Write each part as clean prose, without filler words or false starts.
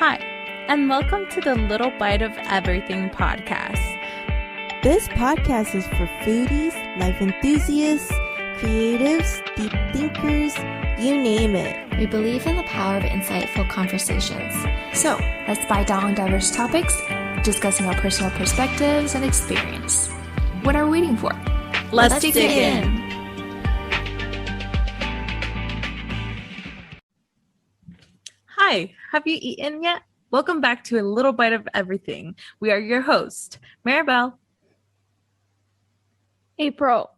Hi, and welcome to the Little Bite of Everything podcast. This podcast is for foodies, life enthusiasts, creatives, deep thinkers, you name it. We believe in the power of insightful conversations. So, let's bite down on diverse topics, discussing our personal perspectives and experience. What are we waiting for? Let's dig in. Hi, have you eaten yet? Welcome back to A Little Bite of Everything. We are your host, Maribel, April,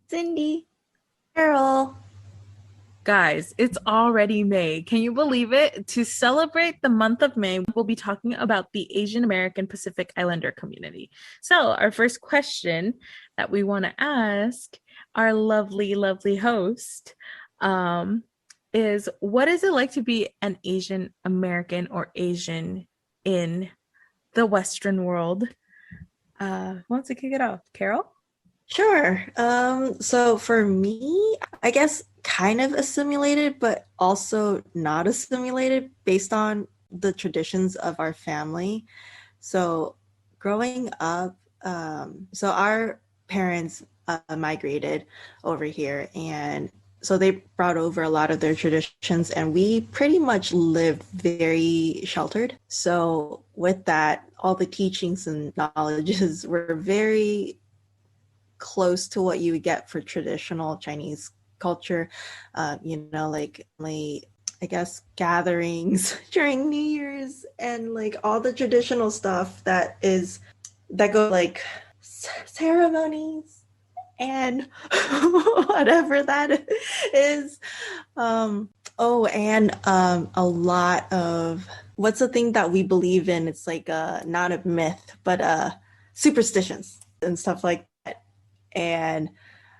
Cindy, Carol. Guys, it's already May. Can you believe it? To celebrate the month of May, we'll be talking about the Asian American Pacific Islander community. So our first question that we want to ask our lovely, lovely host is, what is it like to be an Asian American or Asian in the Western world? Who wants to kick it off? Carol? Sure. So for me, I guess kind of assimilated, but also not assimilated based on the traditions of our family. So growing up, so our parents migrated over here, and so they brought over a lot of their traditions, and we pretty much lived very sheltered. So with that, all the teachings and knowledges were very close to what you would get for traditional Chinese culture, like I guess gatherings during New Year's and like all the traditional stuff that go like ceremonies and whatever that is. And a lot of what's the thing that we believe in? It's like not a myth, but superstitions and stuff like that. And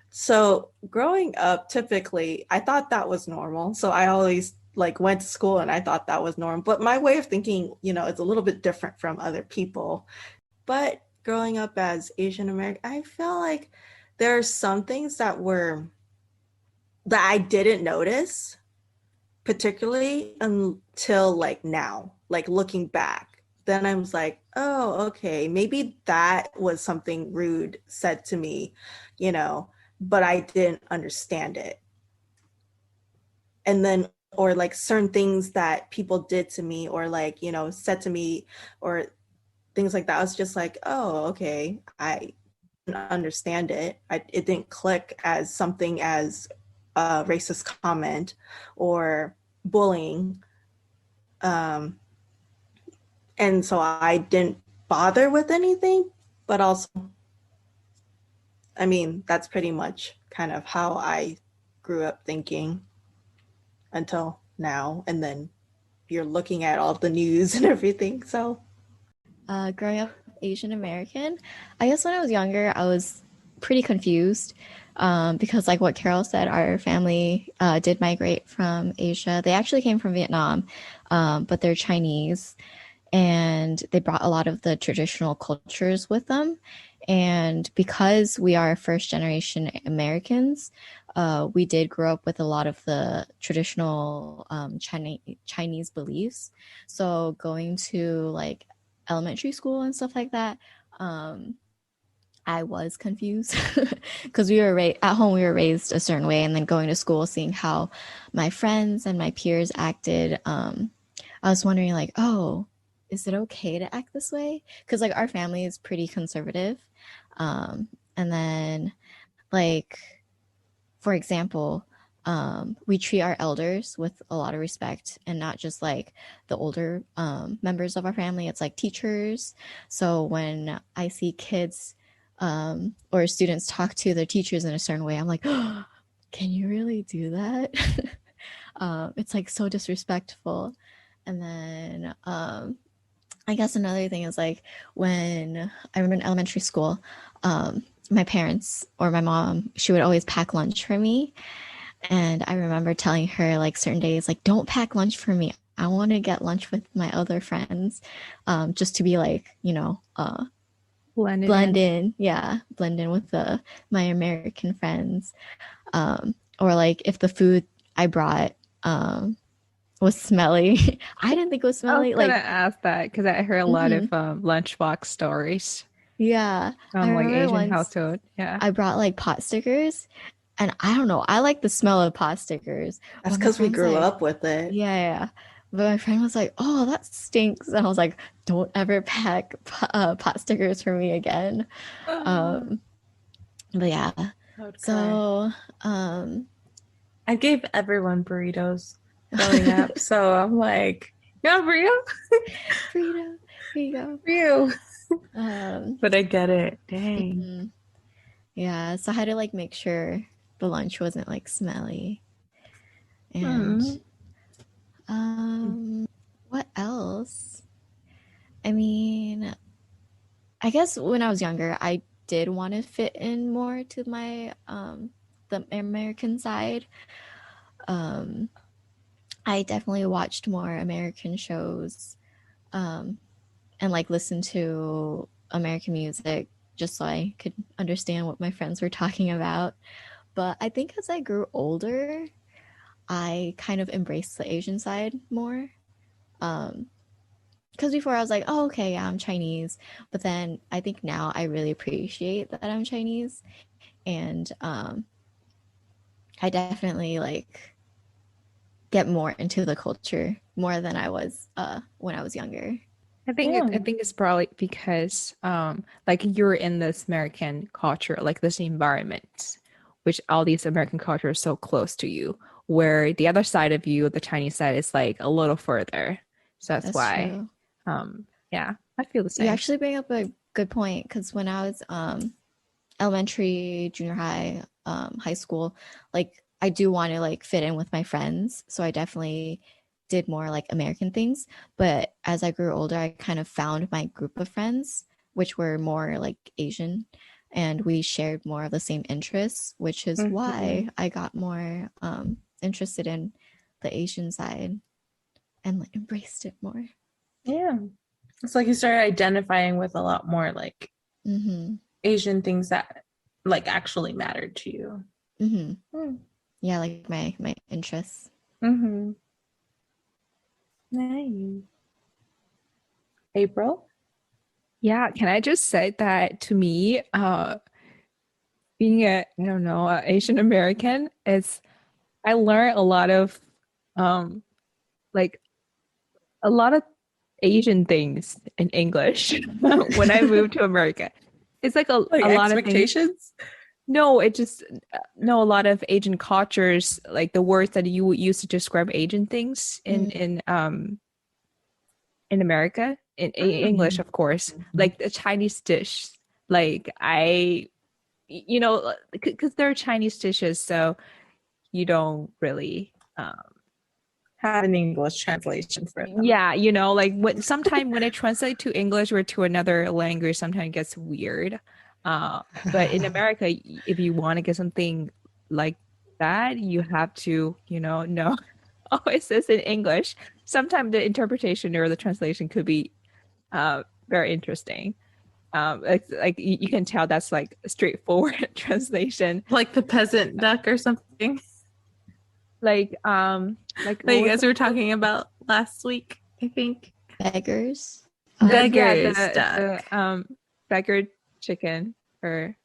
so growing up, typically, I thought that was normal. So I always went to school and I thought that was normal. But my way of thinking, it's a little bit different from other people. But growing up as Asian American, I feel like there are some things that I didn't notice, particularly until now, looking back. Then I was like, oh, okay, maybe that was something rude said to me, but I didn't understand it. And then, or certain things that people did to me or said to me or things like that. I was just like, oh, okay, I didn't understand it. It didn't click as something as a racist comment or bullying. And so I didn't bother with anything, but also, that's pretty much kind of how I grew up thinking until now. And then you're looking at all the news and everything. So growing up Asian American, I guess when I was younger, I was pretty confused because like what Carol said, our family did migrate from Asia. They actually came from Vietnam, but they're Chinese. And they brought a lot of the traditional cultures with them. And because we are first generation Americans, we did grow up with a lot of the traditional Chinese beliefs. So going to elementary school and stuff like that, I was confused because we were at home, we were raised a certain way. And then going to school, seeing how my friends and my peers acted, I was wondering is it okay to act this way? Because our family is pretty conservative. And then for example, we treat our elders with a lot of respect and not just the older members of our family. It's teachers. So when I see kids or students talk to their teachers in a certain way, I'm like, oh, can you really do that? It's so disrespectful. And then I guess another thing is when I remember in elementary school, my parents or my mom, she would always pack lunch for me. And I remember telling her certain days, don't pack lunch for me. I want to get lunch with my other friends, just to be blend in. Yeah, blend in with my American friends. Or if the food I brought was smelly. I didn't think it was I was smelly. gonna Like, ask that because I heard a lot of mhm. lunchbox stories Yeah. I from like remember Asian once household. Yeah. I brought like pot stickers, and I don't know, I like the smell of pot stickers, That's but my because we friend's grew like, up with it. yeah, yeah. But my friend was like, "Oh, that stinks," and I was like, "Don't ever pack pot stickers for me again." Oh, Um, but yeah, I would cry. so um, I gave everyone burritos growing up, so I'm like, yeah, burrito Frida, here you go. for you. Um, But I get it. Dang. mhm. Yeah, so I had to like make sure the lunch wasn't like smelly. And Hmm. what else? I mean, I guess when I was younger, I did want to fit in more to my the American side. Um, I definitely watched more American shows, um, and like listened to American music just so I could understand what my friends were talking about. But I think as I grew older, I kind of embraced the Asian side more. Um, because before I was like, oh, okay, yeah, I'm Chinese. But then I think now I really appreciate that I'm Chinese. And I definitely like get more into the culture more than I was when I was younger. Yeah. I think it's probably because like you're in this American culture, like this environment, which all these American culture is so close to you, where the other side of you, the Chinese side, is like a little further. So that's That's why. true. Yeah, I feel the You same. actually bring up a good point because when I was elementary, junior high, high school, like I do want to like fit in with my friends. So I definitely did more like American things. But as I grew older, I kind of found my group of friends, which were more like Asian, and we shared more of the same interests, which is Hmm. why I got more interested in the Asian side and like embraced it more. Yeah. It's like you started identifying with a lot more like Mm-hmm. Asian things that like actually mattered to you. Mm-hmm. Hmm. Yeah, like my interests. Mm-hmm. Nice. April? Yeah, can I just say that to me, being a, I don't know, a Asian American, it's I learned a lot of um like a lot of Asian things in English when I moved to America. It's like Like a lot of things. expectations? No, it just no a lot of Asian cultures, like the words that you would use to describe Asian things in America, in English, Mm. of course, like the Chinese dish. Like you know, because they're Chinese dishes, so you don't really Have an English translation for them. yeah, you know, like when sometime when I translate to English or to another language, sometimes it gets weird. Uh, but in America, if you want to get something like that, you have to, know always this in English. Sometimes the interpretation or the translation could be very interesting. Like you can tell that's like a straightforward translation. Like the peasant duck or something Like that what you was guys were talking about last week, I think. Beggars. Beggar's the duck. beggar chicken or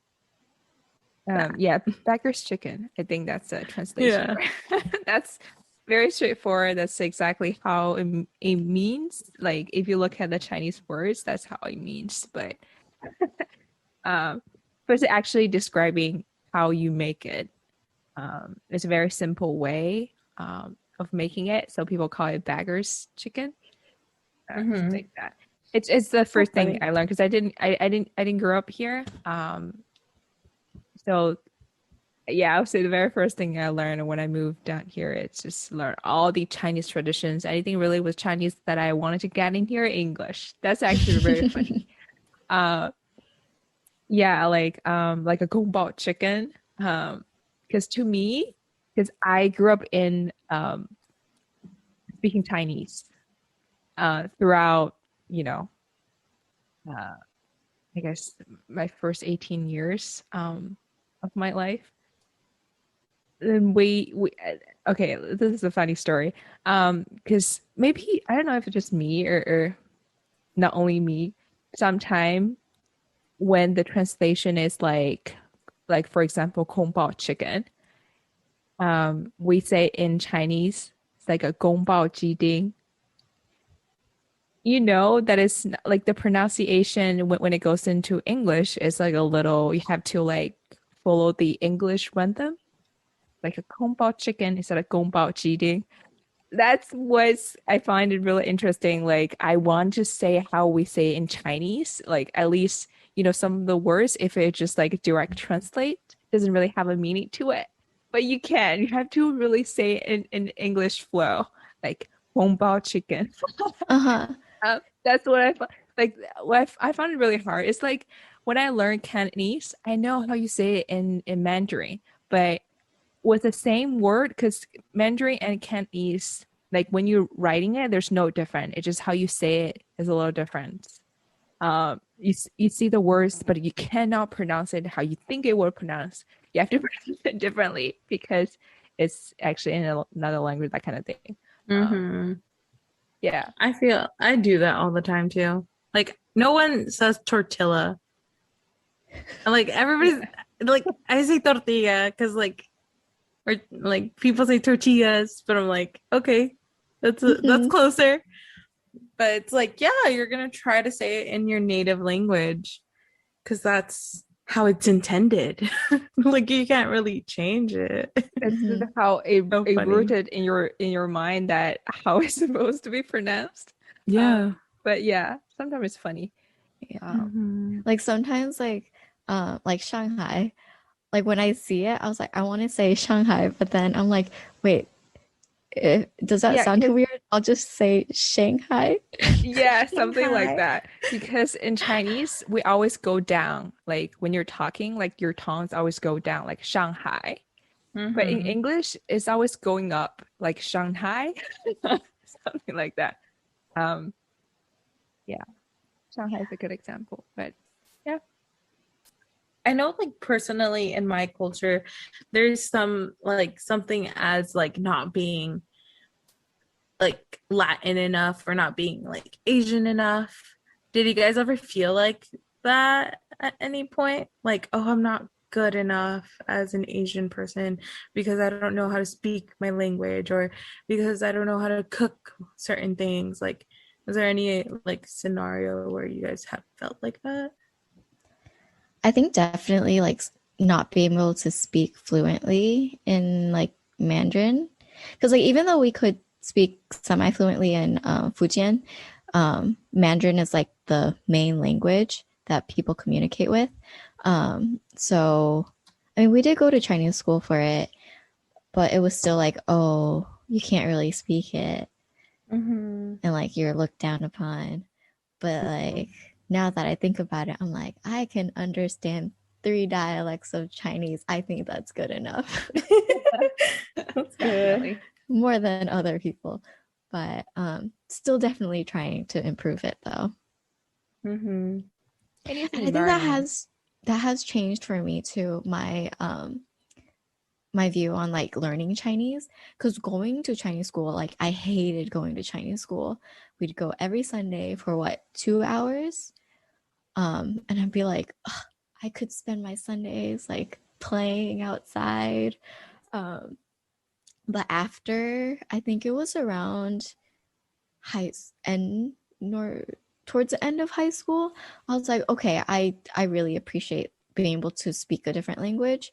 Duck. yeah, beggar's chicken. I think that's a translation. Yeah. That's very straightforward. That's exactly how it means. Like if you look at the Chinese words, that's how it means. Um, but it's actually describing how you make it. It's a very simple way of making it. So people call it beggar's chicken. Something Hmm. like that. It's the So first thing funny. I learned because I didn't grow up here. So yeah, I would say the very first thing I learned when I moved down here is just learn all the Chinese traditions. Anything really with Chinese that I wanted to get in here, English. That's actually very funny. Uh, yeah, like a kung pao chicken. Because to me, because I grew up in speaking Chinese throughout, you know, uh, I guess my first 18 years of my life. Then we Okay, this is a funny story. Because maybe I don't know if it's just me or not only me. Sometime when the translation is like for example, 空包 chicken, we say in Chinese it's like a 宫保鸡丁. You know that it's like the pronunciation when it goes into English is like a little, you have to like follow the English rhythm, like a 宫保 chicken instead of 宫保鸡丁. That's what I find it really interesting. Like I want to say how we say it in Chinese, like at least, some of the words, if it just like direct translate, doesn't really have a meaning to it. But you have to really say it in English flow, like 宫保 chicken. Uh-huh. That's what I find. Like what I found it really hard. It's like when I learned Cantonese, I know how you say it in Mandarin, but with the same word, because Mandarin and Cantonese, like when you're writing it, there's no different. It's just how you say it is a little different. You see the words, but you cannot pronounce it how you think it will pronounce. You have to pronounce it differently because it's actually in another language, that kind of thing. Mm-hmm. Yeah. I do that all the time too. Like no one says tortilla. Like everybody's like I say tortilla because or like people say tortillas, but I'm like, okay, that's Mhm. closer. But it's like, yeah, you're gonna try to say it in your native language because that's how it's intended. Like you can't really change it. It's Mhm. how So it funny. rooted in your mind that how it's supposed to be pronounced. Yeah. But yeah, sometimes it's funny. Yeah. Mhm. Like sometimes like Shanghai, like when I see it, I was like, I want to say Shanghai, but then I'm like, wait, does that Yeah, sound too 'cause weird? I'll just say Shanghai. yeah, something like Hi. that. Because in Chinese, we always go down. Like when you're talking, like your tones always go down, like Shanghai. But in Mhm. English, it's always going up, like Shanghai, something like that. Um, yeah, Shanghai is a good example. But yeah, I know like personally in my culture, there's some like something as like not being like Latin enough or not being like Asian enough. Did you guys ever feel like that at any point? Like, oh, I'm not good enough as an Asian person because I don't know how to speak my language or because I don't know how to cook certain things. Like, is there any like scenario where you guys have felt like that? I think definitely like not being able to speak fluently in like Mandarin, because like even though we could speak semi-fluently in Fujian, Mandarin is like the main language that people communicate with. So I mean, we did go to Chinese school for it, but it was still like, oh, you can't really speak it, Mm-hmm. and like you're looked down upon. But like now that I think about it, I'm like, I can understand 3 dialects of Chinese. I think that's good enough. That's good. definitely. More than other people. But still definitely trying to improve it though. Mm-hmm. It is And I think that learning. has changed for me too, my view on like learning Chinese. Because going to Chinese school, like I hated going to Chinese school. We'd go every Sunday for what, 2 hours? And I'd be like, "Ugh, I could spend my Sundays like playing outside. Um, but after, I think it was around high and nor towards the end of high school, I was like, okay, I really appreciate being able to speak a different language,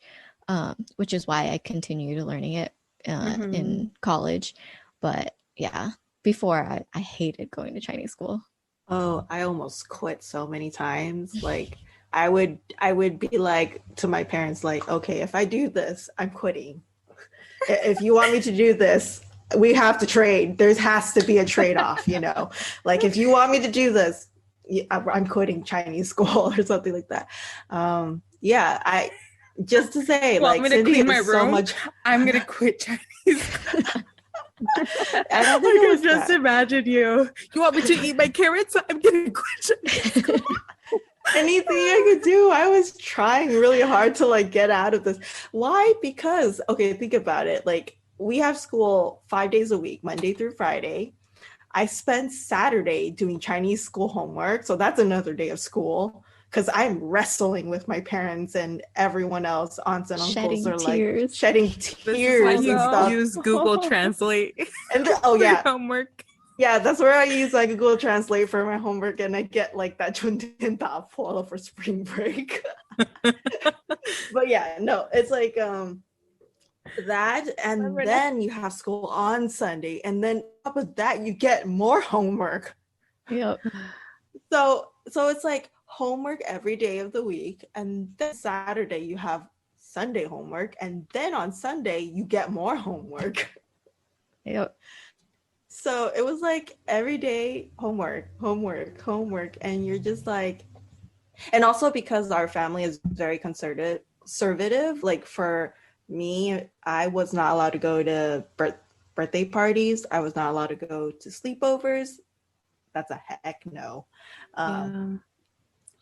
which is why I continued learning it Mm-hmm. in college. But yeah, before I hated going to Chinese school. Oh, I almost quit so many times. Like I would be like to my parents like, "Okay, if I do this, I'm quitting. If you want me to do this, we have to trade. There has to be a trade-off, you know. Like if you want me to do this, I'm quitting Chinese school or something like that." Yeah, I just to say, You want like me to Cindy clean my is so room? much. I'm gonna quit Chinese. I don't think I it can was just that. imagine you. You want me to eat my carrots? I'm gonna quit Chinese school. Anything I could do. I was trying really hard to like get out of this. Why? Because okay, think about it. Like we have school 5 days a week, Monday through Friday. I spend Saturday doing Chinese school homework. So that's another day of school because I'm wrestling with my parents and everyone else. Aunts and uncles Shedding are like tears. shedding This is why tears you and stuff. use Google Translate And for yeah. homework. Yeah, that's where I use like Google Translate for my homework, and I get like that 20th follow for spring break. But yeah, no, it's like that, and Remember then you have school on Sunday, and then on top of that, you get more homework. Yep. So it's like homework every day of the week, and then Saturday you have Sunday homework, and then on Sunday you get more homework. Yep. So it was like every day homework, and you're just like, and also because our family is very conservative, like for me, I was not allowed to go to birthday parties. I was not allowed to go to sleepovers. That's a heck no.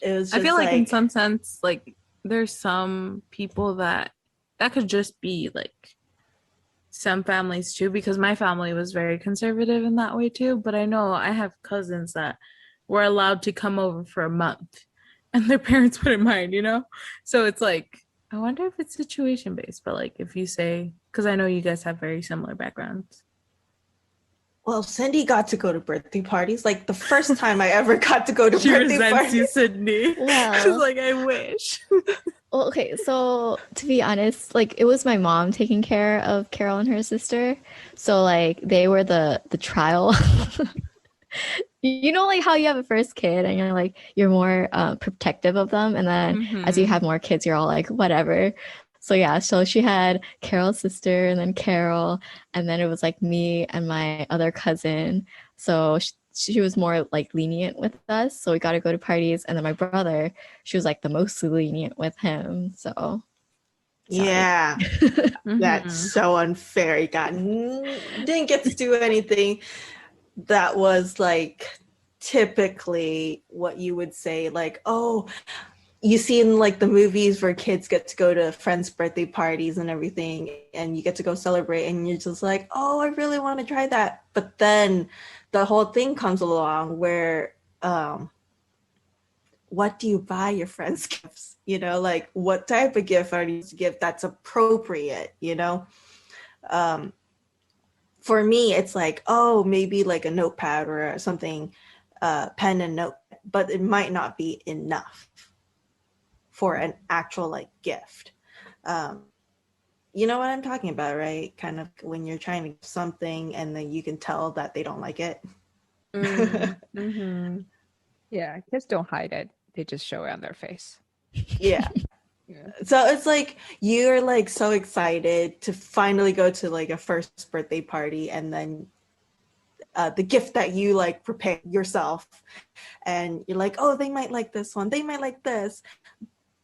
It was just I feel like in some sense, like there's some people that could just be like some families too, because my family was very conservative in that way too. But I know I have cousins that were allowed to come over for a month and their parents wouldn't mind, you know? So it's like, I wonder if it's situation based, but like if you say, because I know you guys have very similar backgrounds. well, Cindy got to go to birthday parties. Like the first time I ever got to go to She birthday resents parties. you, Sydney. Well. She's like, I wish. Well, okay, so to be honest, like it was my mom taking care of Carol and her sister. So like they were the trial. You know, like how you have a first kid and you're like you're more protective of them, and then as you have more kids, you're all like whatever. So yeah, so she had Carol's sister and then Carol, and then it was like me and my other cousin. So she was more like lenient with us. So we got to go to parties, and then my brother, she was like the most lenient with him. So sorry. Yeah, that's so unfair. He didn't get to do anything that was like typically what you would say, like, oh, you see in like the movies where kids get to go to friends' birthday parties and everything, and you get to go celebrate, and you're just like, oh, I really want to try that. But then the whole thing comes along where what do you buy your friends gifts? You know, like what type of gift are you to give that's appropriate, you know? For me, it's like, oh, maybe like a notepad or something, pen and note, but it might not be enough for an actual like gift. You know what I'm talking about, right? Kind of when you're trying to give something and then you can tell that they don't like it. Yeah, kids don't hide it. They just show it on their face. Yeah. So it's like you're like so excited to finally go to like a first birthday party, and then the gift that you like prepare yourself, and you're like, oh, they might like this one, they might like this,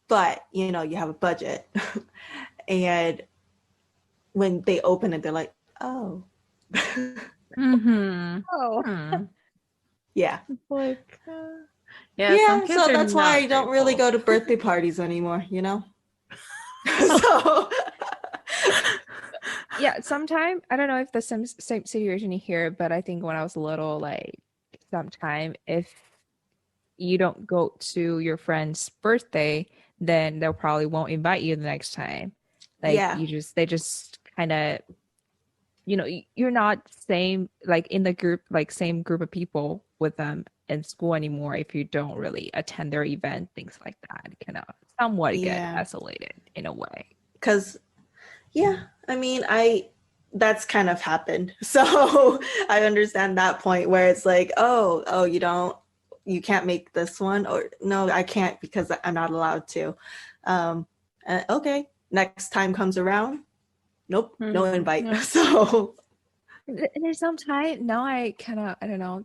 but you know you have a budget. And when they open it, they're like, oh. Oh. Yeah. Like, yeah, some kids so are that's why I not don't really grateful. go to birthday parties anymore, you know? So Yeah, sometime I don't know if the same situation here, but I think when I was little, like sometime if you don't go to your friend's birthday, then they'll probably won't invite you the next time. Like yeah. they just kind of, you know, you're not same like in the group, like same group of people with them in school anymore if you don't really attend their event, things like that. It kind of somewhat get isolated in a way. Because yeah, I mean, that's kind of happened. So I understand that point where it's like, oh, you can't make this one, or no, I can't because I'm not allowed to. Okay, next time comes around, nope, no invite. Yeah. So there's some time now I don't know,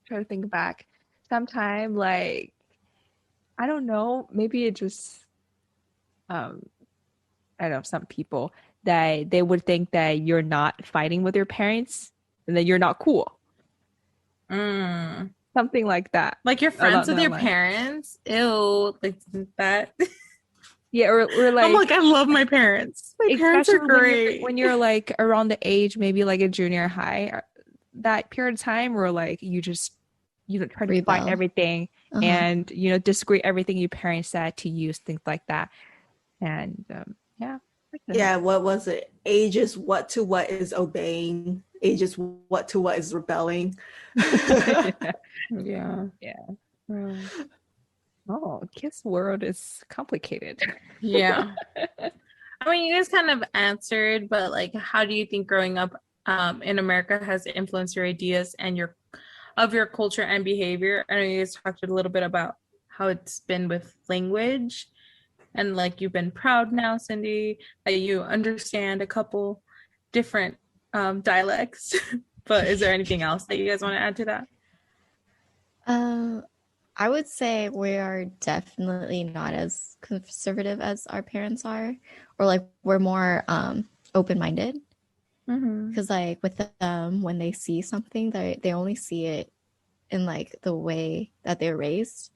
try to think back. Sometime like I don't know, maybe it just I don't know, some people that they would think that you're not fighting with your parents and that you're not cool. Something like that. Like you're friends with your parents? Ew, like that. Yeah, or I'm like like, I love my parents. My parents are especially great. when you're like around the age, maybe like a junior high, that period of time where like you try to find Rebel. everything Uh-huh. and disagree everything your parents said to use things like that. And yeah, I get Yeah, what was it? Ages what to what is obeying. Ages what to what is rebelling. it. Yeah. Yeah. Um, oh, kiss world is complicated. Yeah. I mean, you guys kind of answered, but like, how do you think growing up in America has influenced your ideas and your culture and behavior? I know you guys talked a little bit about how it's been with language, and like you've been proud now, Cindy, that you understand a couple different dialects. But is there anything else that you guys want to add to that? Um, I would say we are definitely not as conservative as our parents are, or like we're more open-minded. Mm-hmm. Because like with them, when they see something, they only see it in like the way that they're raised,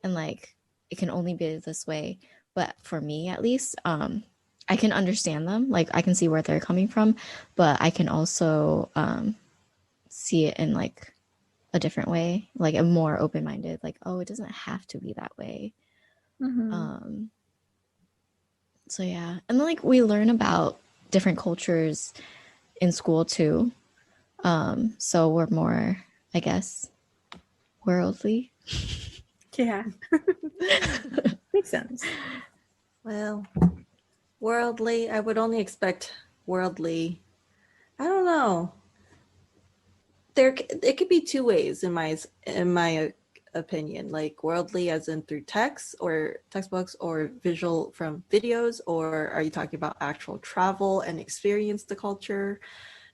and like it can only be this way. But for me, at least, I can understand them. Like I can see where they're coming from, but I can also see it in like a different way, like a more open-minded. Like, oh, it doesn't have to be that way. Mm-hmm. Um, so yeah, and then like we learn about different cultures in school too. So we're more, I guess, worldly. Yeah. Makes sense. Well, worldly, I would only expect worldly. I don't know. It could be two ways in my opinion, like worldly as in through text or textbooks or visual from videos, or are you talking about actual travel and experience the culture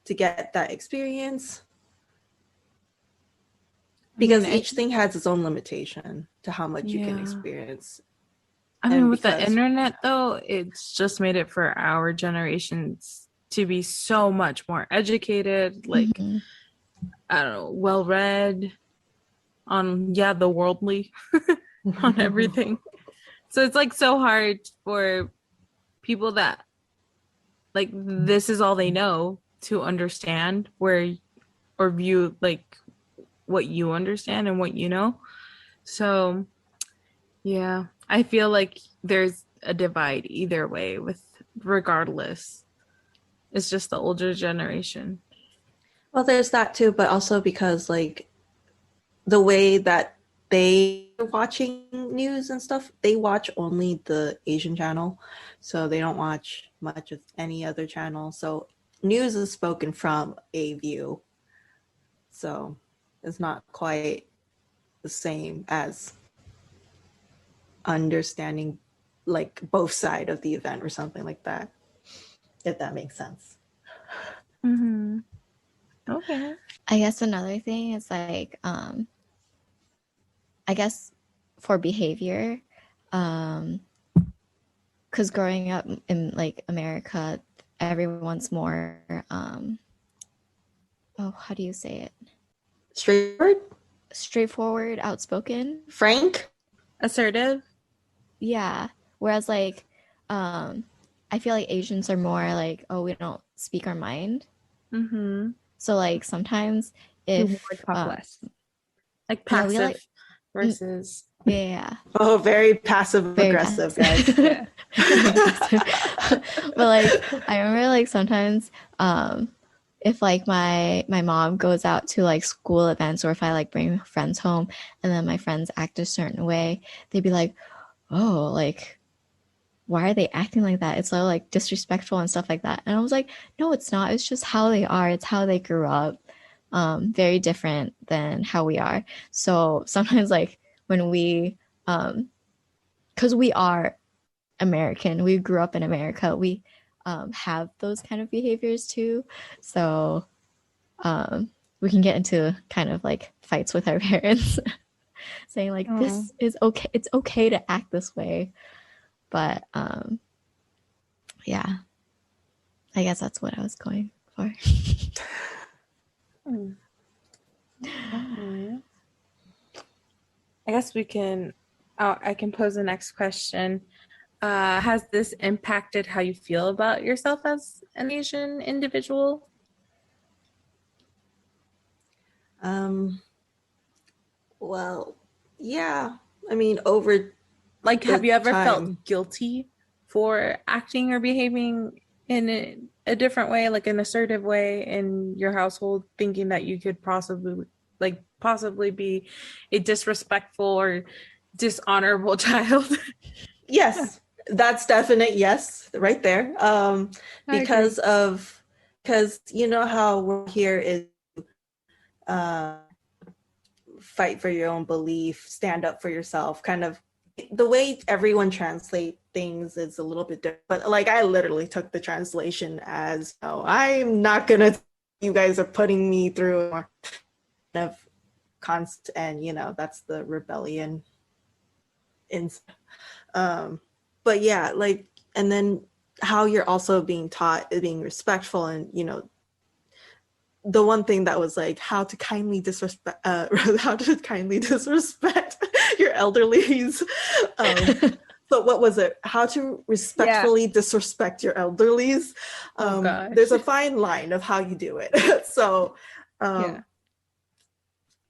to get that experience? I mean, Because each thing has its own limitation to how much you can yeah. experience. I mean, And with the because internet, though, it's just made it for our generations to be so much more educated, like, Mm-hmm. I don't know, well read on, yeah, the worldly, on everything. So it's like so hard for people that, like, this is all they know to understand where or view, like, what you understand and what you know. So, yeah, I feel like there's a divide either way with regardless. It's just the older generation. well, there's that too, but also because like the way that they are watching news and stuff, they watch only the Asian channel. So they don't watch much of any other channel. So news is spoken from a view. So it's not quite the same as understanding like both side of the event or something like that, if that makes sense. Mm-hmm. Okay. I guess another thing is like, I guess for behavior, because growing up in like America, everyone's more, oh, how do you say it? Straightforward, Straightforward, outspoken. frank. Assertive. Yeah. Whereas like, I feel like Asians are more like, oh, we don't speak our mind. Mm-hmm. So like sometimes Do more, if, talk less. Like yeah, we passive like, versus. yeah, Oh, very passive very aggressive, passive. guys. Yeah. Very passive. But like I remember like sometimes if like my mom goes out to like school events, or if I like bring friends home and then my friends act a certain way, they'd be like, oh, like why are they acting like that? It's so like disrespectful and stuff like that. And I was like, no, it's not. It's just how they are. It's how they grew up. Very different than how we are. So sometimes like when we because we are American, we grew up in America, we have those kind of behaviors too. So we can get into kind of like fights with our parents saying like Oh. this is okay, it's okay to act this way. But yeah, I guess that's what I was going for. Alright. I guess we can. Oh, I can pose the next question. has this impacted how you feel about yourself as an Asian individual? Well, yeah. I mean, over Like, have the you ever time. felt guilty for acting or behaving in a different way, like an assertive way in your household, thinking that you could possibly be a disrespectful or dishonorable child? Yes, that's definite yes, right there. I agree. Because you know how we're here is uh, fight for your own belief, stand up for yourself, kind of the way everyone translate things is a little bit different. But like I literally took the translation as, oh, I'm not gonna, you guys are putting me through kind of constant, and that's the rebellion in but yeah, like, and then how you're also being taught is being respectful, and the one thing that was like how to kindly disrespect how to kindly disrespect your elderlies. But what was it? How to respectfully disrespect your elderlies. Oh gosh. There's a fine line of how you do it. So Yeah.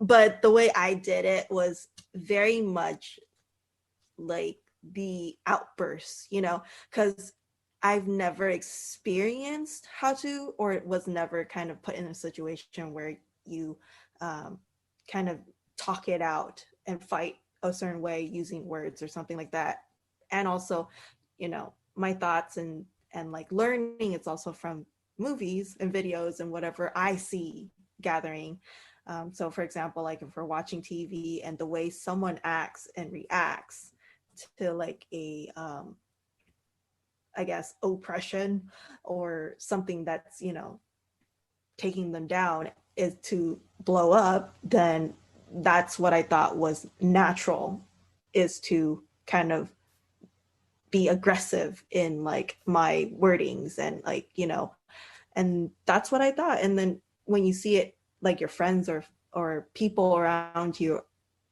but the way I did it was very much like the outbursts, because I've never experienced how to, or it was never kind of put in a situation where you kind of talk it out and fight a certain way using words or something like that. And also, my thoughts and like learning, it's also from movies and videos and whatever I see gathering. So for example, like if we're watching TV and the way someone acts and reacts to like a I guess oppression or something that's taking them down is to blow up, then that's what I thought was natural, is to kind of be aggressive in like my wordings and like and that's what I thought. And then when you see it, like your friends or people around you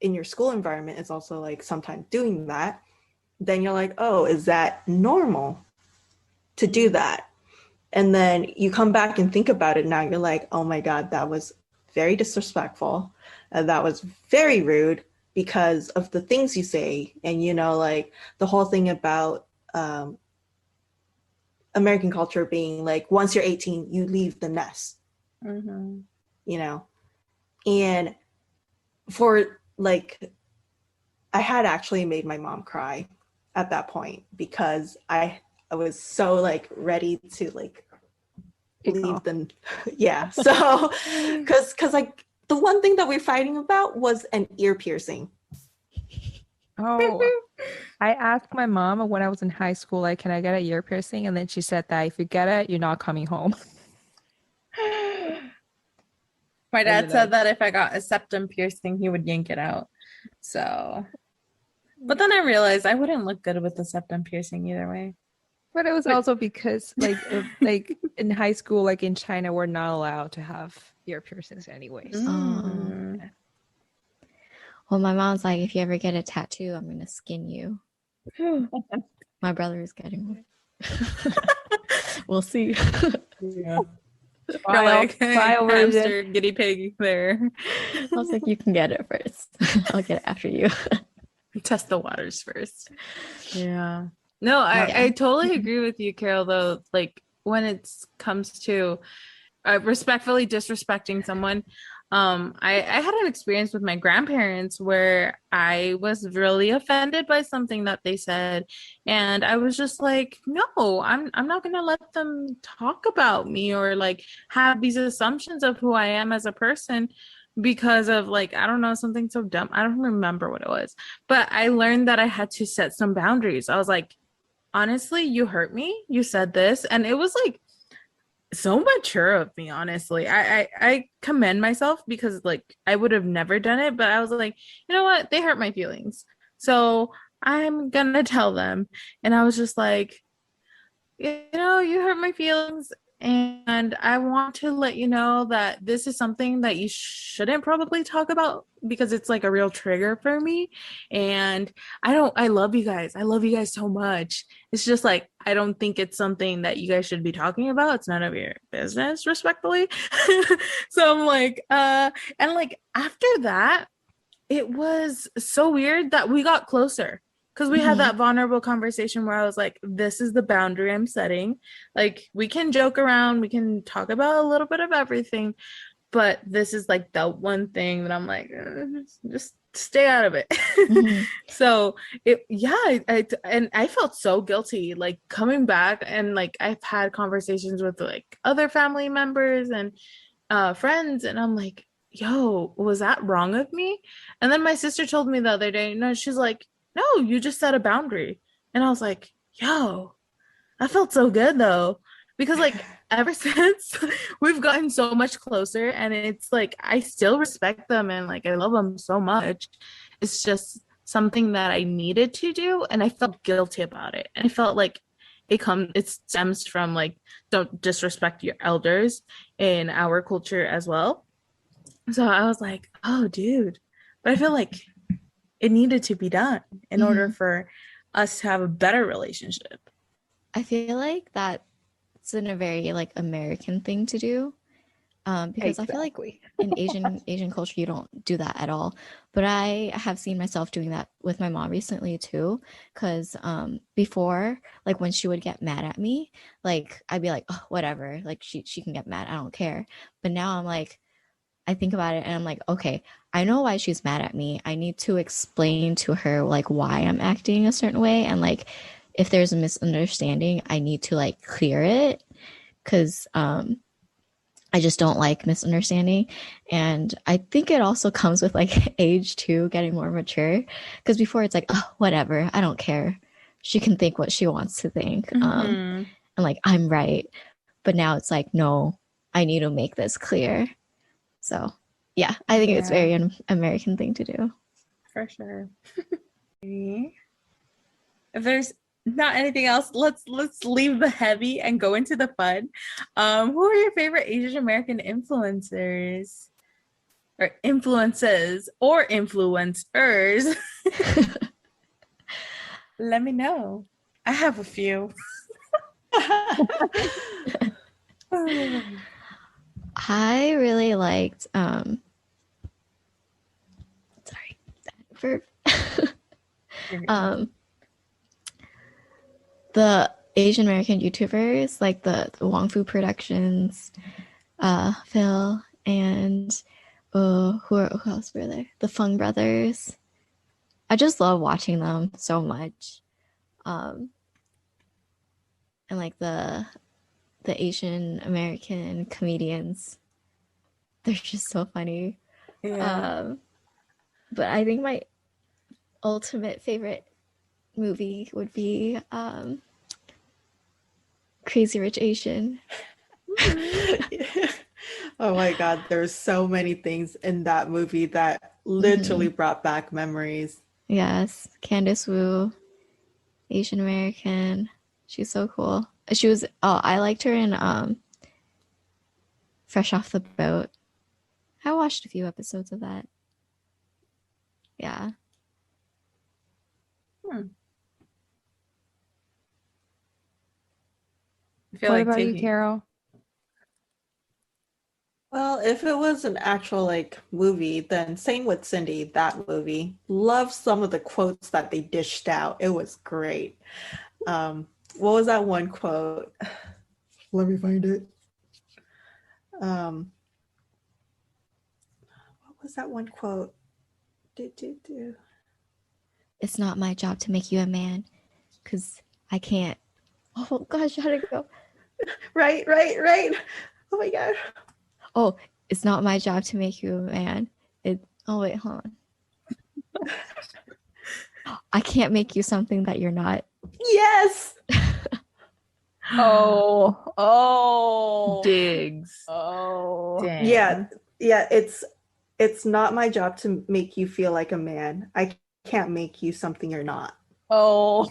in your school environment is also like sometimes doing that, then you're like, oh, is that normal to do that? And then you come back and think about it now, you're like, oh my God, that was very disrespectful. That was very rude because of the things you say. And, like the whole thing about American culture being like, once you're 18, you leave the nest, Mm-hmm. And for like, I had actually made my mom cry at that point because I was so like ready to like leave them. Yeah. So because like the one thing that we're fighting about was an ear piercing. Oh, I asked my mom when I was in high school, like, can I get an ear piercing? And then she said that if you get it, you're not coming home. My And dad then said that if I got a septum piercing, he would yank it out. So, but then I realized I wouldn't look good with the septum piercing either way. But it was also because like in high school, like in China, we're not allowed to have ear piercings anyways. Mm. Well, my mom's like, if you ever get a tattoo, I'm gonna skin you. My brother is getting one. We'll see. Yeah. You're Trial- like, trial version. hamster, guinea pig there. I was like, you can get it first. I'll get it after you. Test the waters first. Yeah. No, Yeah. I totally agree with you, Carol, though. Like when it comes to respectfully disrespecting someone, I had an experience with my grandparents where I was really offended by something that they said, and I was just like, no, I'm not gonna let them talk about me or like have these assumptions of who I am as a person because of like, I don't know, something so dumb. I don't remember what it was, but I learned that I had to set some boundaries. I was like, honestly, you hurt me, you said this, and it was like so mature of me. Honestly, I commend myself because like I would have never done it, but I was like, you know what, they hurt my feelings, so I'm gonna tell them. And I was just like, you hurt my feelings, And I want to let you know that this is something that you shouldn't probably talk about because it's like a real trigger for me. And I love you guys. I love you guys so much. It's just like, I don't think it's something that you guys should be talking about. It's none of your business, respectfully. So I'm like, and like after that, it was so weird that we got closer because we had that vulnerable conversation where I was like, this is the boundary I'm setting. Like, we can joke around, we can talk about a little bit of everything, but this is like the one thing that I'm like, just stay out of it. So and I felt so guilty, like coming back, and like I've had conversations with like other family members and friends, and I'm like, yo, was that wrong of me? And then my sister told me the other day, no, she's like, no, you just set a boundary. And I was like, yo, I felt so good though. Because like ever since we've gotten so much closer, and it's like I still respect them and like I love them so much. It's just something that I needed to do, and I felt guilty about it. And I felt like it stems from like, don't disrespect your elders in our culture as well. So I was like, oh dude. But I feel like it needed to be done in order for us to have a better relationship. I feel like that's a very like American thing to do. Because I feel like in Asian culture you don't do that at all. But I have seen myself doing that with my mom recently too. Because before, like when she would get mad at me, like I'd be like, oh, whatever, like she can get mad, I don't care. But now I'm like, I think about it and I'm like, okay, I know why she's mad at me. I need to explain to her like why I'm acting a certain way, and like if there's a misunderstanding, I need to like clear it, because I just don't like misunderstanding. And I think it also comes with like age too, getting more mature. Because before it's like, oh, whatever, I don't care. She can think what she wants to think. And like, I'm right. But now it's like, no, I need to make this clear. So yeah, I think it's very an American thing to do. For sure. If there's not anything else, let's leave the heavy and go into the fun. Who are your favorite Asian American influencers or influences or influencers? Let me know. I have a few. I really liked the Asian American YouTubers, like the Wong Fu Productions, Phil, and who else were there? The Fung Brothers. I just love watching them so much. And like the Asian American comedians, they're just so funny. Yeah. But I think my ultimate favorite movie would be Crazy Rich Asian. Oh my god, there's so many things in that movie that literally brought back memories. Yes, Candace Wu, Asian American. She's so cool. She was I liked her in Fresh Off the Boat. I watched a few episodes of that. Yeah. What about you, Carol? Well, if it was an actual like movie, then same with Cindy, that movie. Love some of the quotes that they dished out. It was great. What was that one quote? Let me find it. What was that one quote? It's not my job to make you a man, because I can't. Oh gosh, how'd it go? Right. Oh my god. Oh, it's not my job to make you a man. Oh wait, hold on. I can't make you something that you're not. Yes. Oh. Digs. Oh. Dang. Yeah. It's not my job to make you feel like a man. I can't make you something you're not. Oh.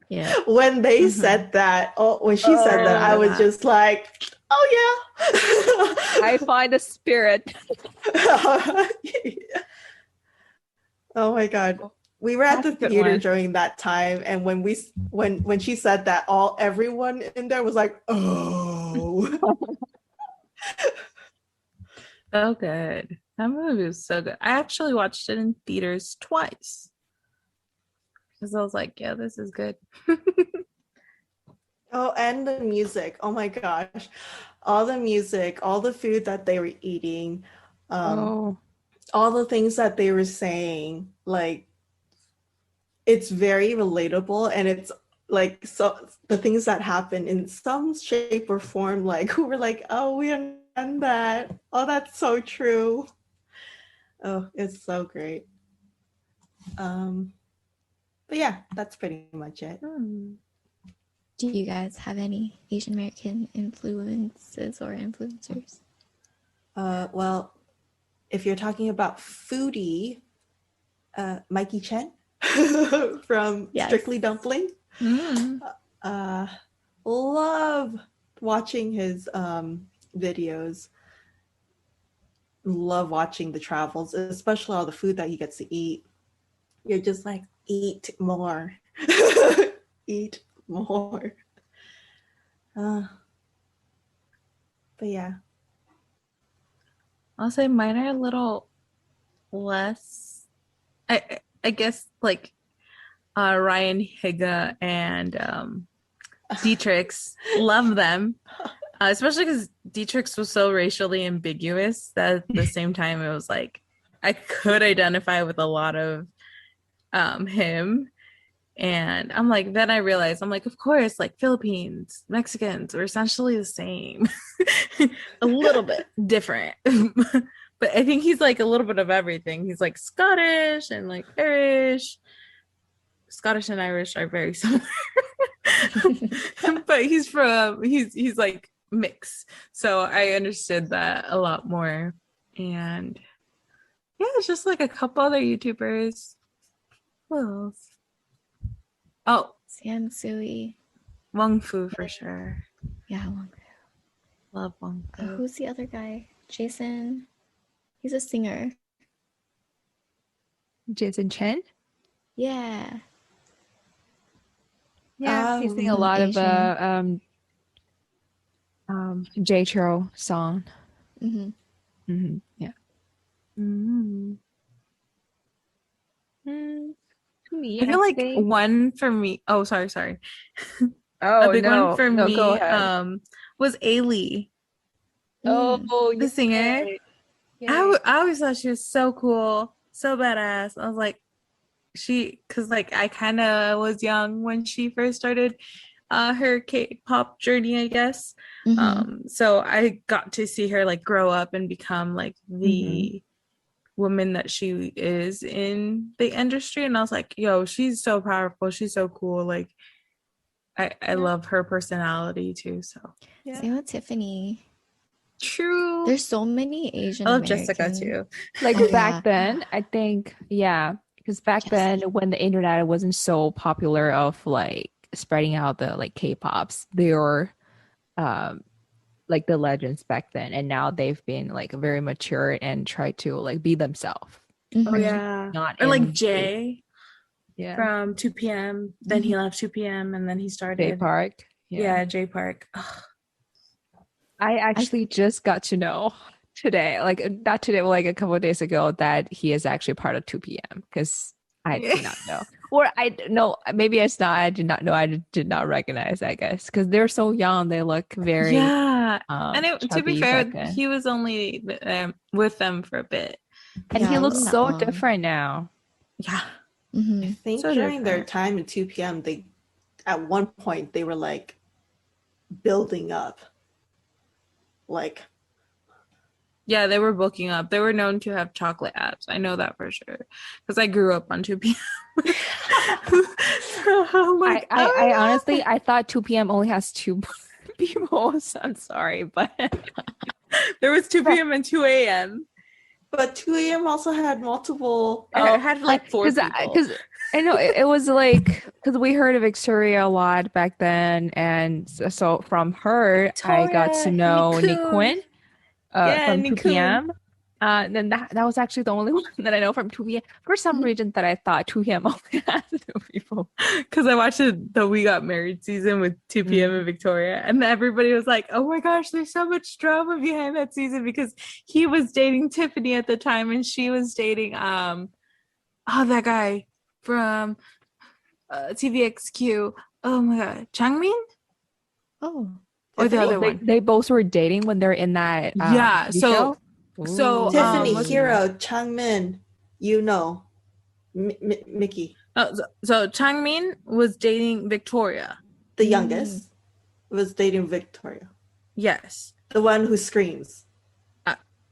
Yeah. When they said that, when she said that, I was just like, Oh yeah. I find the spirit. Oh my god. We were at That's the a good theater one. during that time, and when she said that, everyone in there was like, "Oh." So good. That movie was so good. I actually watched it in theaters twice because I was like, yeah, this is good. Oh, and the music. Oh my gosh. All the music, all the food that they were eating, Oh, all the things that they were saying, like it's very relatable, and it's like so the things that happen in some shape or form, like who were like, oh, we understand that. Oh, that's so true. Oh, it's so great. Um, but yeah, that's pretty much it. Do you guys have any Asian American influences or influencers? Well, if you're talking about foodie, Mikey Chen from Yes. Strictly Dumpling. Mm. Love watching his videos. Love watching the travels, especially all the food that he gets to eat. You're just like, eat more. Eat more. But yeah. I'll say mine are a little less. I guess like Ryan Higa and Dietrich's. Love them. Especially because Dietrich's was so racially ambiguous that at the same time it was like I could identify with a lot of him. And I'm like, then I realized, I'm like, of course, like Philippines, Mexicans are essentially the same, a little bit different. But I think he's like a little bit of everything. He's like Scottish and like Irish. Scottish and Irish are very similar. But he's like mix. So I understood that a lot more. And yeah, it's just like a couple other YouTubers. Who else? Oh, Sam Sui. Wong Fu for sure. Yeah, Wong. Love Wong Fu. Who's the other guy? Jason. He's a singer. Jason Chen. Yeah. Yeah, he's singing a lot Asian. of J Cho song. Yeah. To me, I feel like think... one for me. Oh, sorry. Oh, a big one for no, me go ahead. was Ailey, Oh, the singer. I always thought she was so cool, so badass. I was like, because like I kind of was young when she first started her K-pop journey, I guess. So I got to see her like grow up and become like the woman that she is in the industry, and I was like, yo, she's so powerful, she's so cool. Like I love her personality too. So yeah. Same with Tiffany. True. There's so many Asian I love American. Jessica too. Like back then, I think, yeah, because back then when the internet wasn't so popular of like spreading out the like K-pops, they were like the legends back then, and now they've been like very mature and try to like be themselves. Oh yeah, or like Jay from 2PM. Then he left 2PM and then he started Jay Park. Yeah, Jay Park. Ugh. I actually just got to know today, like not today, but like a couple of days ago, that he is actually part of 2PM, because I did not know. Or I know, maybe it's not. I did not know. I did not recognize, I guess, because they're so young. They look very and to be fair, he was only with them for a bit, and he looks so different now. Yeah, I think so during their time in 2PM, they at one point they were like building up, like. Yeah, they were booking up. They were known to have chocolate abs. I know that for sure because I grew up on 2PM. I honestly, I thought 2PM only has two people. So I'm sorry, but there was 2PM and 2AM. But 2AM also had multiple. It had like 4 people. I know it was like because we heard of Victoria a lot back then, and so from her, I got to Victoria, know Nikun. Niquin Yeah, from Nikun. 2 p.m. Then that was actually the only one that I know from 2 p.m. For some reason that I thought 2 p.m. only had two people. Because I watched the We Got Married season with 2 p.m. Mm. in Victoria, and everybody was like, "Oh my gosh, there's so much drama behind that season," because he was dating Tiffany at the time, and she was dating oh, that guy from TVXQ. Oh my god, Changmin Oh, or the Tiffany? Oh, other they one? they both were dating when they're in that Yeah. TV show. Tiffany, What's Ooh. Hero, Changmin, Mickey, so Changmin was dating Victoria. the Mm. youngest, was dating Victoria, Yes. the one who screams.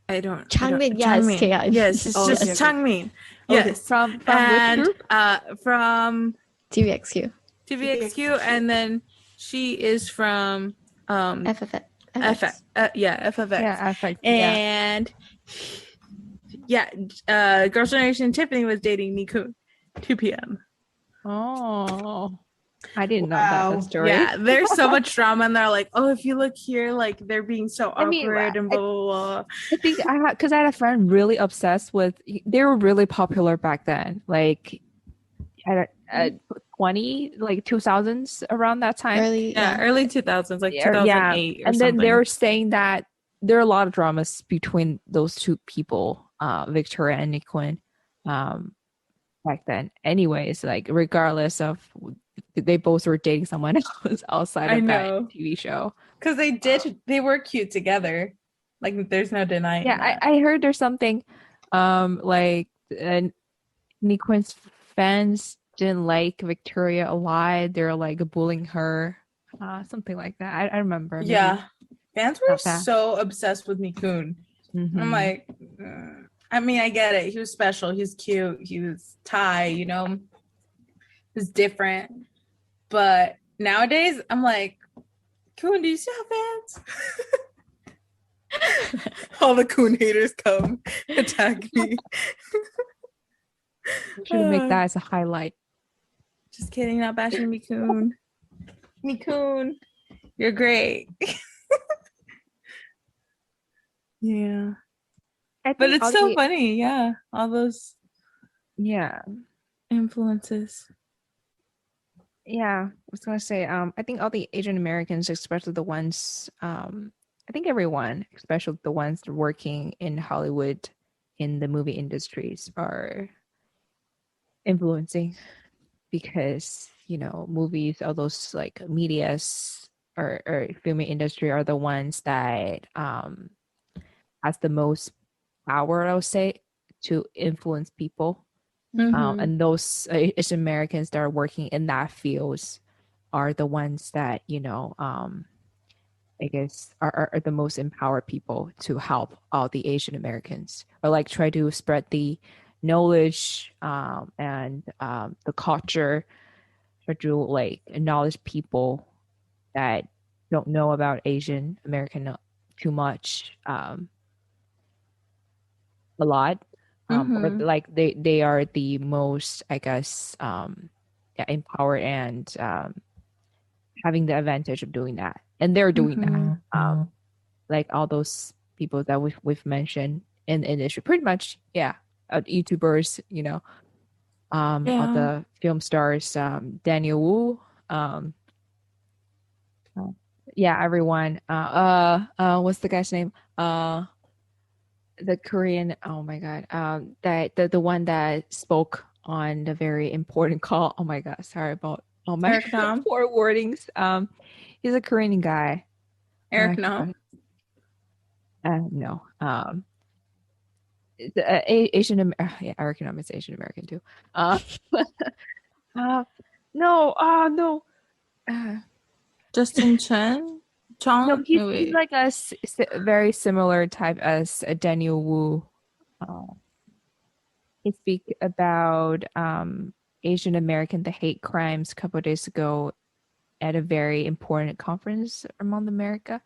Changmin, yes, Changmin. Kayan. Yes, it's Oh, just okay, Yes. okay. Changmin. Okay. Yes. From which And group? from TVXQ. TVXQ, and then she is from FFX. FX. Yeah, FFX. Yeah, FX. Yeah. And yeah, Girls' Generation Tiffany was dating Nikun. 2 p.m. Oh, I didn't know that Wow. story. Yeah, there's so much drama, and they're like, oh, if you look here, like they're being so I mean, awkward and blah blah blah. I think because I had a friend really obsessed with. They were really popular back then, like at 20, like 2000s around that time. Early, Yeah, yeah. early 2000s, like Yeah, 2008 or and then they something. were saying that there are a lot of dramas between those two people, Victoria and Niquin, um, back then. Anyways, like regardless of they both were dating someone else outside I of that know, TV show. because they were cute together. Like, there's no denying Yeah, that. I heard there's something, like Niquin's fans didn't like Victoria a lot. They're like bullying her, something like that. I remember maybe Yeah, fans were not that. so obsessed with Nikun. I'm Hmm. like, I mean, I get it. He was special. He's cute. He was Thai. He's different. But nowadays, I'm like, Kun, do you still have fans? All the Kun haters come attack me. We should make that as a highlight. Just kidding, not bashing me, Kun. Me, Kun, you're great. Yeah. I But think it's all so the funny. Yeah. All those yeah. influences. Yeah, I was gonna say, I think all the Asian Americans, especially the ones, I think everyone, especially the ones that are working in Hollywood, in the movie industries, are influencing because movies, all those like media's or filming industry are the ones that has the most power, I would say, to influence people. Mm-hmm. And those Asian Americans that are working in that fields are the ones that I guess are the most empowered people to help all the Asian Americans or like try to spread the knowledge and the culture, try to like acknowledge people that don't know about Asian American too much, a lot, or Mm-hmm. like they are the most, I guess, yeah, empowered and having the advantage of doing that, and they're doing that. Mm-hmm. Like all those people that we've mentioned in the industry, pretty much, yeah, YouTubers, all Yeah. the film stars, Daniel Wu, um, uh, yeah, everyone. What's the guy's name? The Korean. Oh my God. That the one that spoke on the very important call. Oh my God. Sorry about all my Eric Nam. poor wordings. He's a Korean guy. Eric Nam. No. The Asian. Yeah, Eric Nam is Asian American too. Uh, no. No. Uh, Justin Chen. no. Chong. Oh, He's wait. like a very similar type as Daniel Wu. Uh, he speak about Asian American the hate crimes a couple of days ago at a very important conference among America.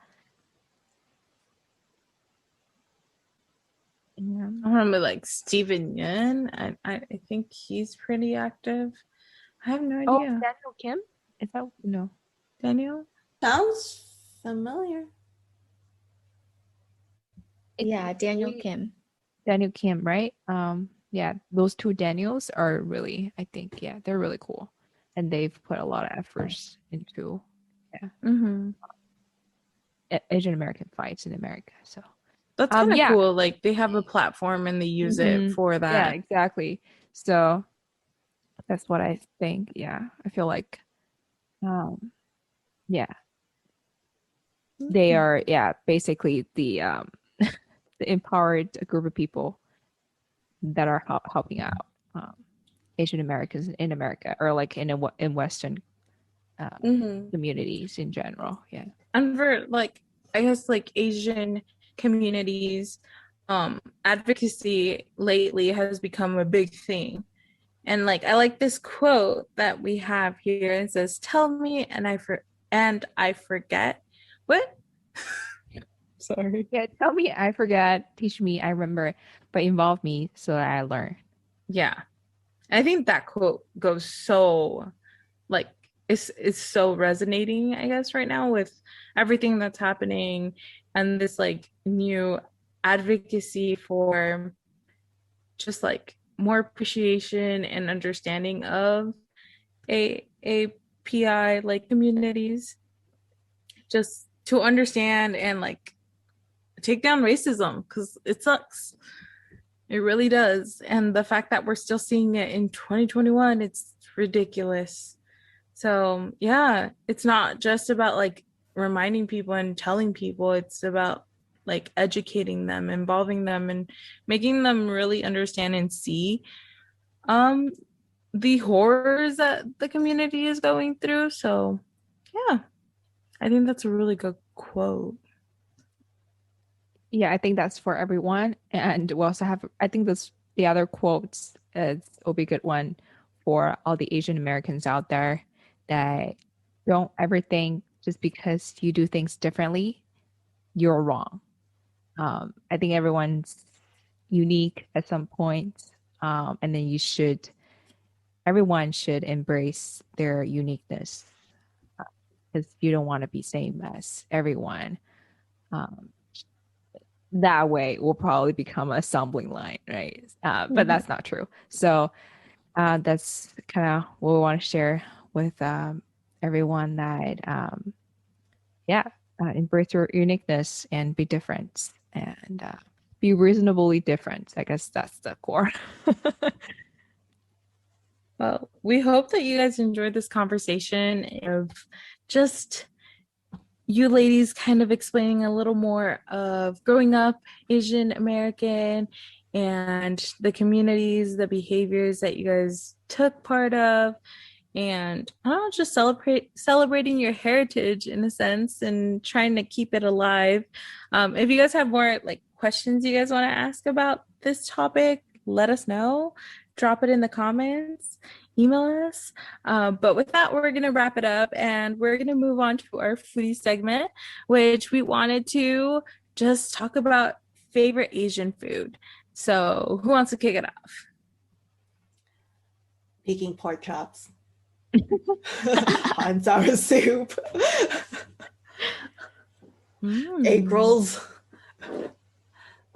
Yeah. I remember like Steven Yeun. I think he's pretty active. I have no Oh, idea. Daniel Kim? Is that no? Daniel? Sounds familiar. Yeah, Daniel Kim. Daniel Kim, right? Yeah, those two Daniels are really, I think, yeah, they're really cool, and they've put a lot of efforts into Mm-hmm. Asian American fights in America. So, That's kind of yeah, cool. Like they have a platform and they use it Mhm. for Yeah, that. exactly. So that's what I think. Yeah, I feel like, yeah, they are, yeah, basically the empowered group of people that are helping out Asian Americans in America, or like in Western Mm-hmm. communities in general. Yeah. And for like, I guess like Asian communities, advocacy lately has become a big thing. And like I like this quote that we have here. It says, "Tell me and I forget." What? Sorry. Yeah, tell me I forget, teach me I remember, but involve me so that I learn. Yeah. I think that quote goes so like it's so resonating, I guess, right now with everything that's happening and this like new advocacy for just like more appreciation and understanding of AAPI like communities, just to understand and like take down racism because it sucks. It really does. And the fact that we're still seeing it in 2021, it's ridiculous. So, yeah, it's not just about like reminding people and telling people, it's about like educating them, involving them, and making them really understand and see um the horrors that the community is going through. So, yeah, I think that's a really good quote. Yeah, I think that's for everyone. And we also have, I think this the other quotes will be a good one for all the Asian Americans out there, that don't ever think just because you do things differently, you're wrong. I think everyone's unique at some point. And then everyone should embrace their uniqueness, because you don't want to be same as everyone. Um, that way will probably become a stumbling line, right? But that's not true. So that's kind of what we want to share with everyone, that yeah, embrace your uniqueness and be different, and be reasonably different. I guess that's the core. Well, we hope that you guys enjoyed this conversation of just you ladies kind of explaining a little more of growing up Asian American and the communities, the behaviors that you guys took part of, and I don't know, just celebrating your heritage in a sense and trying to keep it alive. If you guys have more like questions you guys want to ask about this topic, let us know. Drop it in the comments, email us. But with that, we're gonna wrap it up and we're gonna move on to our foodie segment, which we wanted to just talk about favorite Asian food. So who wants to kick it off? Peking pork chops. Hot and sour soup. Egg rolls.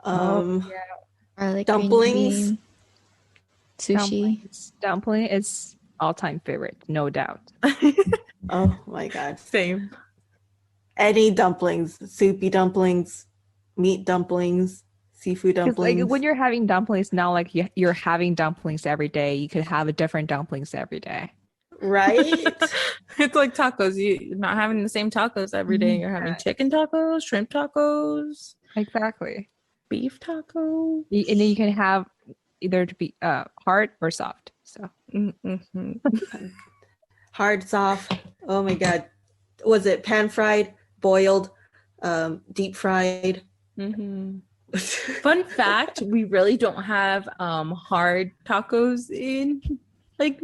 Garlic Dumplings. green bean, sushi. Dumpling is all-time favorite, no doubt. Oh my god. Same. Any dumplings, soupy dumplings, meat dumplings, seafood Because like dumplings. when you're having dumplings, not like you're having dumplings every day. You could have a different dumplings every day. Right? It's like tacos. You're not having the same tacos every day. You're having chicken tacos, shrimp tacos, Exactly. beef tacos. And then you can have either to be hard or soft. So Mm-hmm. Hard, soft. Oh my god. Was it pan fried, boiled, deep fried? Mm-hmm. Fun fact, we really don't have hard tacos in like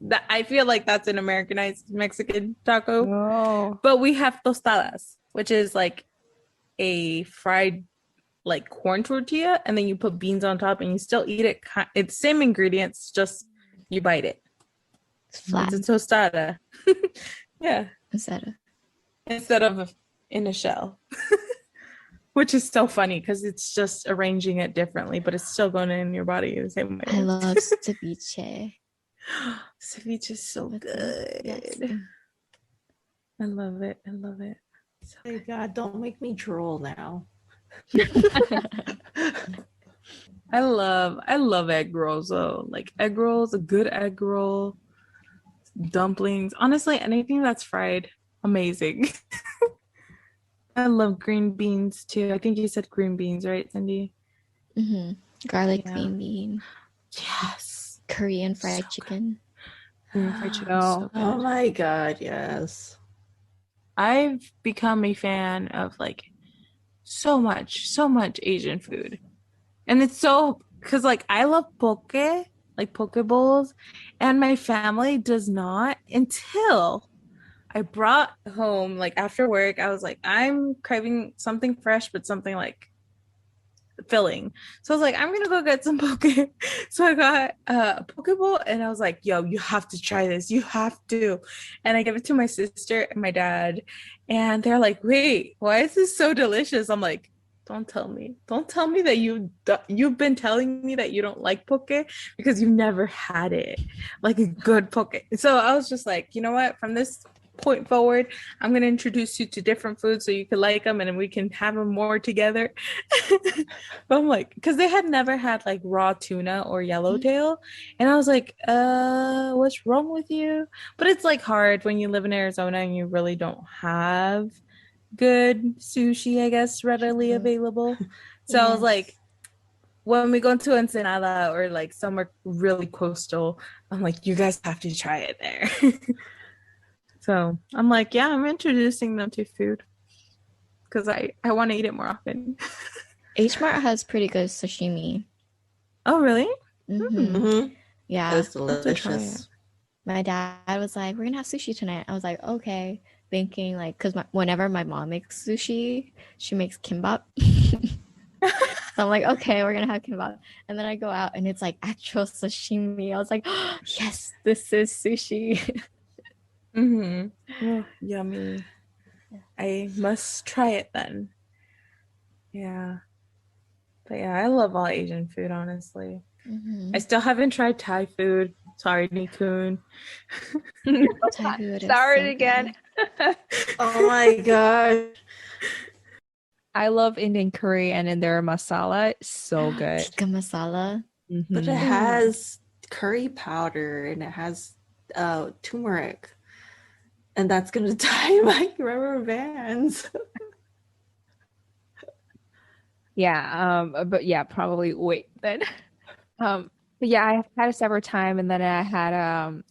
that. I feel like that's an Americanized Mexican taco. oh, But we have tostadas, which is like a fried like corn tortilla, and then you put beans on top, and you still eat it. It's same ingredients, just you bite it. It's flat. It's a tostada. Yeah. Instead of in a shell. Which is so funny because it's just arranging it differently, but it's still going in your body the same way. I love ceviche. Ceviche is so With good. yes. I love it. I love it. So Oh my God, don't make me drool now. I love egg rolls though. Like egg rolls, a good egg roll, dumplings. Honestly, anything that's fried, amazing. I love green beans too. I think you said green beans, right, Cindy? Mm-hmm. Garlic Yeah. green bean. Yes. Korean fried So chicken. Korean fried chicken. No. So good. Oh my God, yes. I've become a fan of like so much Asian food. And it's so because like I love poke, like poke bowls, and my family does not until I brought home like after work. I was like, I'm craving something fresh, but something like filling. So I was like, I'm gonna go get some poke. So I got a poke bowl, and I was like, yo, you have to try this. You have to. And I gave it to my sister and my dad, and they're like, wait, why is this so delicious? I'm like, don't tell me that you've been telling me that you don't like poke because you've never had it, like a good poke. So I was just like, you know what, from this point forward, I'm going to introduce you to different foods so you can like them, and then we can have them more together. But I'm like, because they had never had like raw tuna or yellowtail, and I was like, what's wrong with you? But it's like hard when you live in Arizona and you really don't have good sushi, I guess, readily available. So I was like, when we go to Ensenada or like somewhere really coastal, I'm like, you guys have to try it there. So I'm like, yeah, I'm introducing them to food because I want to eat it more often. H Mart has pretty good sashimi. Oh, really? Mm-hmm. Mm-hmm. Yeah. That's to try delicious. My dad was like, we're gonna have sushi tonight. I was like, okay. Thinking like, because whenever my mom makes sushi, she makes kimbap. So I'm like, okay, we're gonna have kimbap. And then I go out and it's like actual sashimi. I was like, oh, yes, this is sushi. Mm-hmm. Oh, yummy. I must try it then. Yeah. But yeah, I love all Asian food, honestly. Mm-hmm. I still haven't tried Thai food. Sorry, Nikun. Thai food is Start so again. Oh my gosh. I love Indian curry, and in their masala, it's so good. Tikka masala. But it Mhm. has curry powder and it has turmeric. And that's gonna dye my rubber bands. Yeah, but yeah, probably wait then. But yeah, I've had it several times, and then I had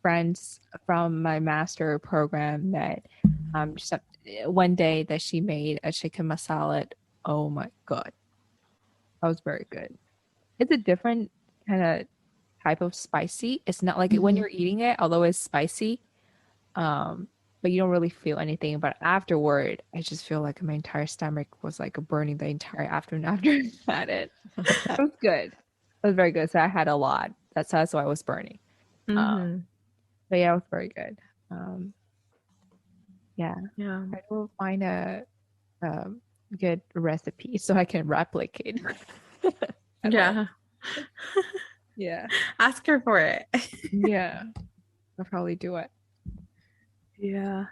friends from my master program that just one day that she made a chicken masala. Oh my God, that was very good. It's a different kind of type of spicy. It's not like when Mhm. you're eating it, although it's spicy, but you don't really feel anything. But afterward, I just feel like my entire stomach was like burning the entire afternoon after I had it. It was good. It was very good. So I had a lot. That's why I was burning. Mm-hmm. But yeah, it was very good. Yeah, Yeah. I will find a good recipe so I can replicate. at home. Yeah. Yeah. Ask her for it. Yeah. I'll probably do it. Yeah.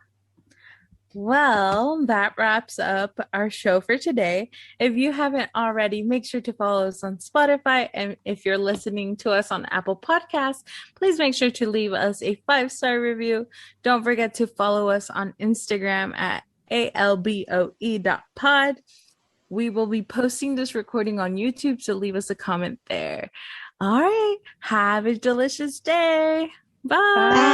Well, that wraps up our show for today. If you haven't already, make sure to follow us on Spotify. And if you're listening to us on Apple Podcasts, please make sure to leave us a 5-star review. Don't forget to follow us on Instagram at alboe.pod. We will be posting this recording on YouTube, so leave us a comment there. All right. Have a delicious day. Bye. Bye.